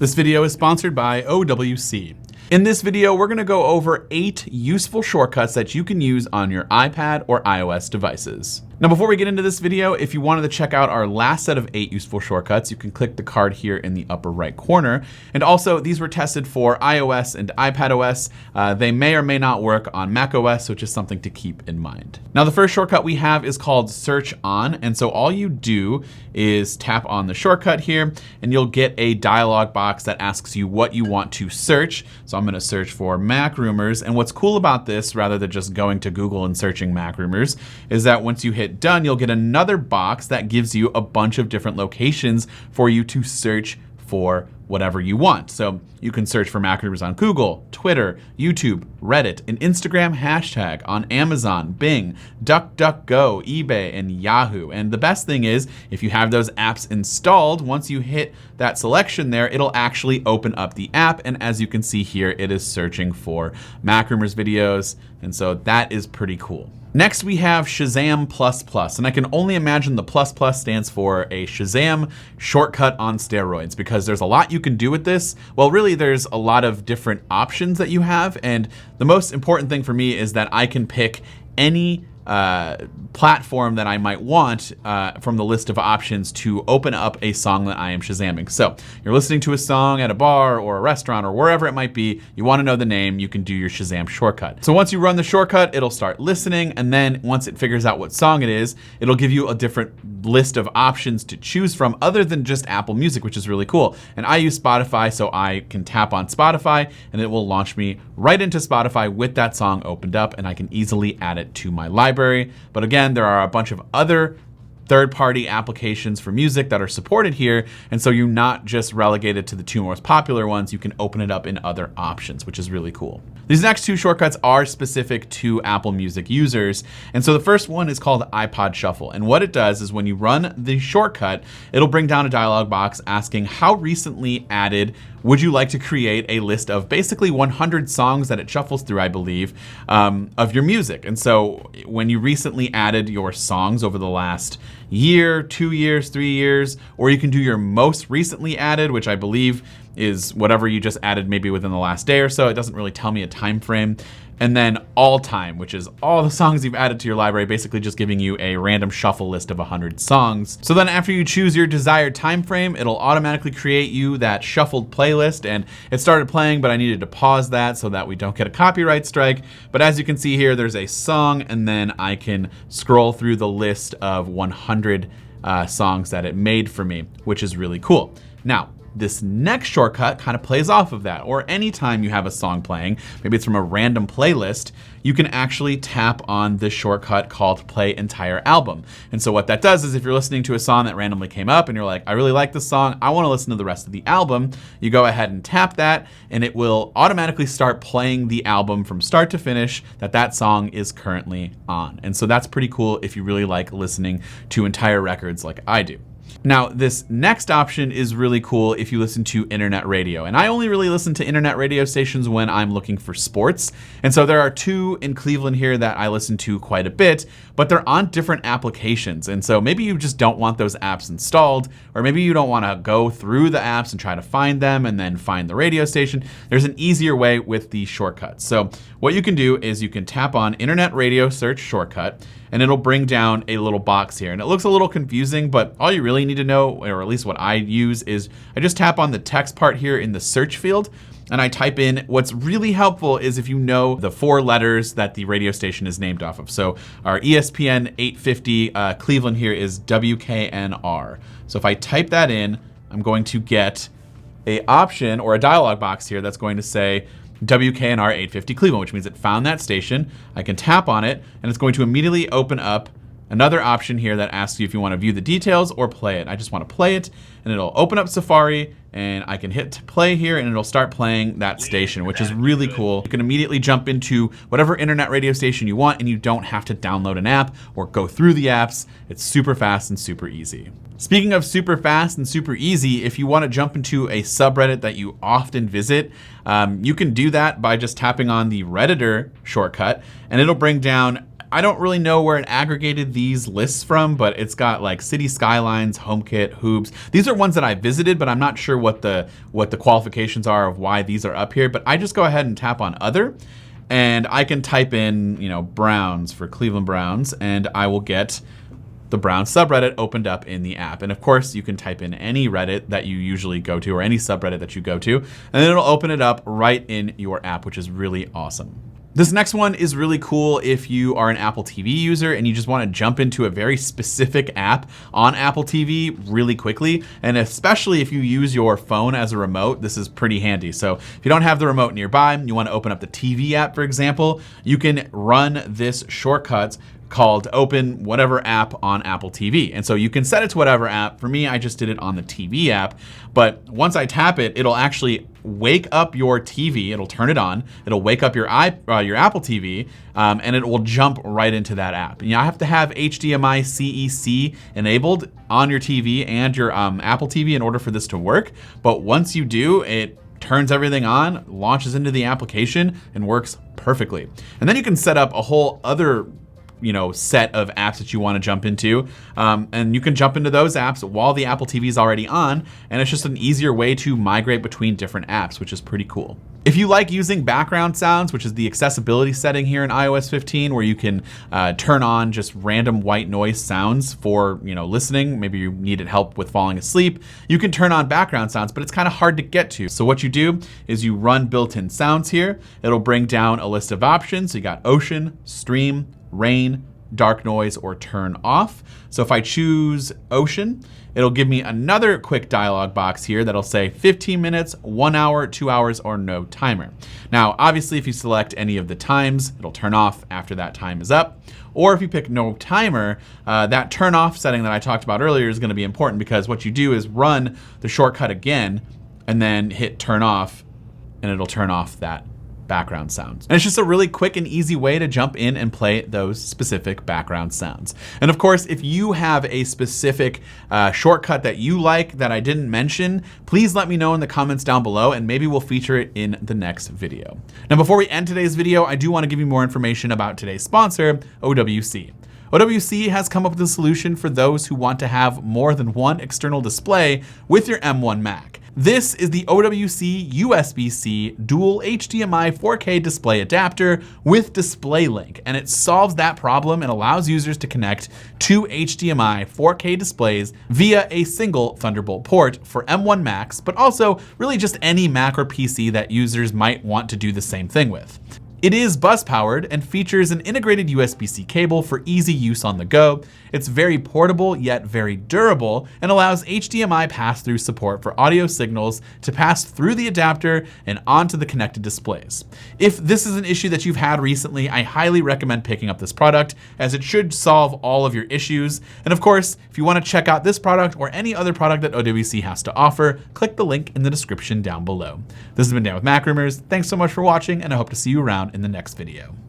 This video is sponsored by OWC. In this video, we're gonna go over 8 useful shortcuts that you can use on your iPad or iOS devices. Now, before we get into this video, if you wanted to check out our last set of 8 useful shortcuts, you can click the card here in the upper right corner. And also, these were tested for iOS and iPadOS. They may or may not work on macOS, so just something to keep in mind. Now, the first shortcut we have is called Search On. And so all you do is tap on the shortcut here, and you'll get a dialog box that asks you what you want to search. So I'm gonna search for Mac rumors. And what's cool about this, rather than just going to Google and searching Mac rumors, is that once you hit done, you'll get another box that gives you a bunch of different locations for you to search for whatever you want. So you can search for Mac rumors on Google, Twitter, YouTube, Reddit, an Instagram hashtag, on Amazon, Bing, DuckDuckGo, eBay, and Yahoo. And the best thing is, if you have those apps installed, once you hit that selection there, it'll actually open up the app. And as you can see here, it is searching for Mac rumors videos. And so that is pretty cool. Next, we have Shazam++, and I can only imagine the plus stands for a Shazam shortcut on steroids, because there's a lot you can do with this. Well, really, there's a lot of different options that you have, and the most important thing for me is that I can pick any platform that I might want from the list of options to open up a song that I am Shazamming. So you're listening to a song at a bar or a restaurant or wherever it might be, you want to know the name, you can do your Shazam shortcut. So once you run the shortcut, it'll start listening, and then once it figures out what song it is, it'll give you a different list of options to choose from other than just Apple Music, which is really cool. And I use Spotify, so I can tap on Spotify and it will launch me right into Spotify with that song opened up, and I can easily add it to my library. But again, there are a bunch of other third-party applications for music that are supported here, and so you're not just relegated to the 2 most popular ones. You can open it up in other options, which is really cool. These next 2 shortcuts are specific to Apple Music users, and so the first one is called iPod Shuffle, and what it does is when you run the shortcut, it'll bring down a dialog box asking how recently added would you like to create a list of basically 100 songs that it shuffles through, I believe, of your music. And so when you recently added your songs over the last year, 2 years, 3 years, or you can do your most recently added, which I believe is whatever you just added maybe within the last day or so. It doesn't really tell me a time frame. And then all time, which is all the songs you've added to your library, basically just giving you a random shuffle list of 100 songs. So then after you choose your desired time frame, it'll automatically create you that shuffled playlist. And it started playing, but I needed to pause that so that we don't get a copyright strike. But as you can see here, there's a song, and then I can scroll through the list of 100 songs that it made for me, which is really cool. Now, this next shortcut kind of plays off of that, or anytime you have a song playing, maybe it's from a random playlist, you can actually tap on this shortcut called Play Entire Album. And so what that does is if you're listening to a song that randomly came up and you're like, I really like this song, I want to listen to the rest of the album, you go ahead and tap that, and it will automatically start playing the album from start to finish that song is currently on. And so that's pretty cool if you really like listening to entire records like I do. Now, this next option is really cool if you listen to internet radio. And I only really listen to internet radio stations when I'm looking for sports. And so there are 2 in Cleveland here that I listen to quite a bit, but they're on different applications. And so maybe you just don't want those apps installed, or maybe you don't want to go through the apps and try to find them and then find the radio station. There's an easier way with the shortcuts. So what you can do is you can tap on internet radio search shortcut, and it'll bring down a little box here. And it looks a little confusing, but all you really need to know, or at least what I use, is I just tap on the text part here in the search field, and I type in. What's really helpful is if you know the 4 letters that the radio station is named off of. So our ESPN 850 Cleveland here is WKNR. So if I type that in, I'm going to get a option or a dialog box here that's going to say WKNR 850 Cleveland, which means it found that station. I can tap on it, and it's going to immediately open up another option here that asks you if you want to view the details or play it. I just want to play it, and it'll open up Safari, and I can hit play here, and it'll start playing that station, which is really cool. You can immediately jump into whatever internet radio station you want, and you don't have to download an app or go through the apps. It's super fast and super easy. Speaking of super fast and super easy, if you want to jump into a subreddit that you often visit, you can do that by just tapping on the Redditor shortcut, and it'll bring down I don't really know where it aggregated these lists from, but it's got like City Skylines, HomeKit, Hoops. These are ones that I visited, but I'm not sure what the qualifications are of why these are up here. But I just go ahead and tap on Other, and I can type in, Browns for Cleveland Browns, and I will get the Browns subreddit opened up in the app. And of course, you can type in any Reddit that you usually go to or any subreddit that you go to, and then it'll open it up right in your app, which is really awesome. This next one is really cool if you are an Apple TV user and you just want to jump into a very specific app on Apple TV really quickly. And especially if you use your phone as a remote, this is pretty handy. So if you don't have the remote nearby, you want to open up the TV app, for example, you can run this shortcut called open whatever app on Apple TV. And so you can set it to whatever app. For me, I just did it on the TV app. But once I tap it, it'll actually wake up your TV. It'll turn it on. It'll wake up your Apple TV, and it will jump right into that app. You have to have HDMI CEC enabled on your TV and your Apple TV in order for this to work. But once you do, it turns everything on, launches into the application, and works perfectly. And then you can set up a whole other set of apps that you want to jump into. And you can jump into those apps while the Apple TV is already on. And it's just an easier way to migrate between different apps, which is pretty cool. If you like using background sounds, which is the accessibility setting here in iOS 15, where you can turn on just random white noise sounds for listening, maybe you needed help with falling asleep, you can turn on background sounds, but it's kind of hard to get to. So what you do is you run built-in sounds here. It'll bring down a list of options. So you got ocean, stream, rain, dark noise, or turn off. So if I choose ocean, it'll give me another quick dialog box here that'll say 15 minutes, 1 hour, 2 hours, or no timer. Now, obviously, if you select any of the times, it'll turn off after that time is up. Or if you pick no timer, that turn off setting that I talked about earlier is going to be important, because what you do is run the shortcut again and then hit turn off, and it'll turn off that background sounds. And it's just a really quick and easy way to jump in and play those specific background sounds. And of course, if you have a specific shortcut that you like that I didn't mention, please let me know in the comments down below, and maybe we'll feature it in the next video. Now, before we end today's video, I do want to give you more information about today's sponsor, OWC. OWC has come up with a solution for those who want to have more than one external display with your M1 Mac. This is the OWC USB-C dual HDMI 4K display adapter with DisplayLink, and it solves that problem and allows users to connect two HDMI 4K displays via a single Thunderbolt port for M1 Macs, but also really just any Mac or PC that users might want to do the same thing with. It is bus powered and features an integrated USB-C cable for easy use on the go. It's very portable yet very durable, and allows HDMI pass-through support for audio signals to pass through the adapter and onto the connected displays. If this is an issue that you've had recently, I highly recommend picking up this product, as it should solve all of your issues. And of course, if you want to check out this product or any other product that OWC has to offer, click the link in the description down below. This has been Dan with Mac Rumors. Thanks so much for watching, and I hope to see you around in the next video.